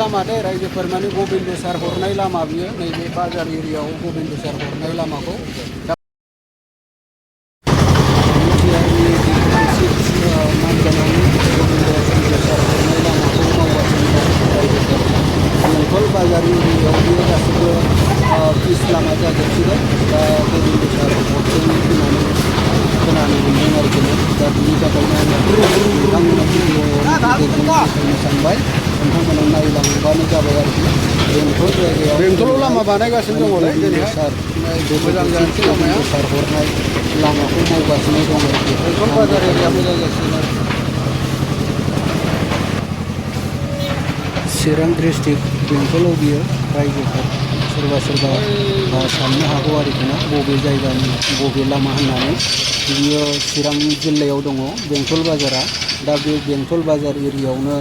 लामा दे रायजोफोर माने गबिन्द सार हरनाय लामा बियो नैबे बाजार एरियायाव गबिन्द सार हरनाय लामाखौ बेंटल बाजार एरियायाव बियो गासिबो पिच लामा जाजोबसिगोन दा गबिन्द सार हरदों होननानै खोनानो मोनदों आरोखि दा बिनि थाखायनो नोंथांमोना सानबाय नोंथांमोना नायलांबानो जाबाय आरोखि बेंटल जायगायाव बेंटलाव लामा बानायगासिनो दङलै दिनैहाय सार मोजां जानोसै लामाया सार हरनाय लामाखौ मावगासिनो दङ आरोखि बेंटल बाजार एरिया मोजां जासिगोन आरो चिरां डिस्ट्रिक्ट बेंटलाव बियो रायजोफोर सोरबा सोरबा साननो हागौ आरोखि ना बबे जायगानि बबे लामा होननानै बियो चिरां जिल्लायाव दङ बेंटल बाजारा दा बे बेंटल बाजार एरियायावनो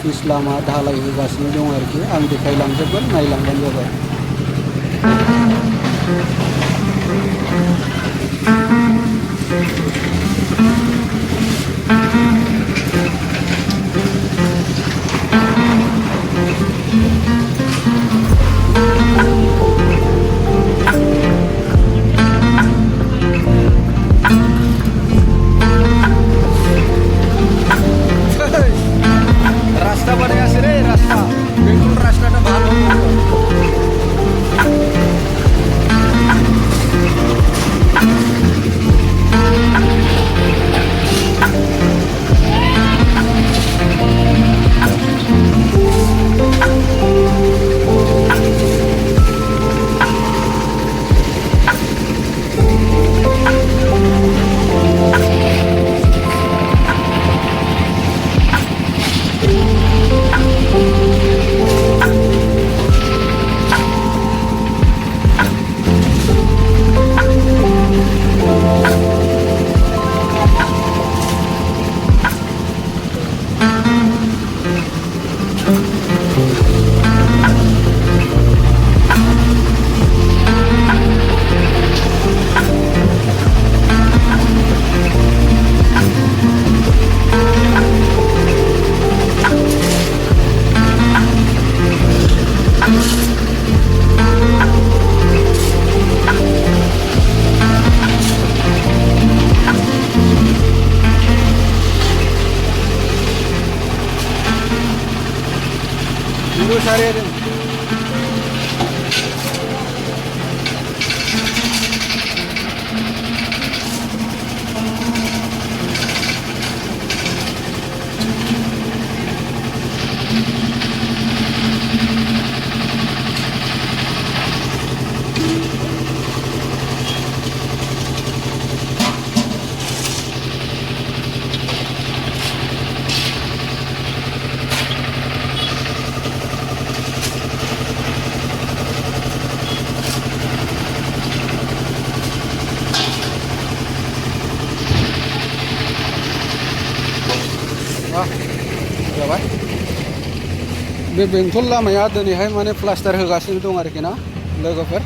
पिच लामा धालाय होगासिनो दं आरोखि आं देखायलांजोबगोन नायलांबानो जाबाय रास्ता बनायासै रे रास्ता बेंटल रास्ताটা ভালো Dulu sehari ada. जाबाय बे बेंटल लामाया दिनैहाय माने प्लास्टार होगासिनो दं आरोखि ना लोगोफोर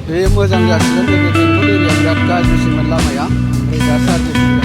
बे मोजां जासिगोन बे बेंटल एरिया बिराद गाज्रिसिनमोन लामाया ओमफ्राय दा सार्भिस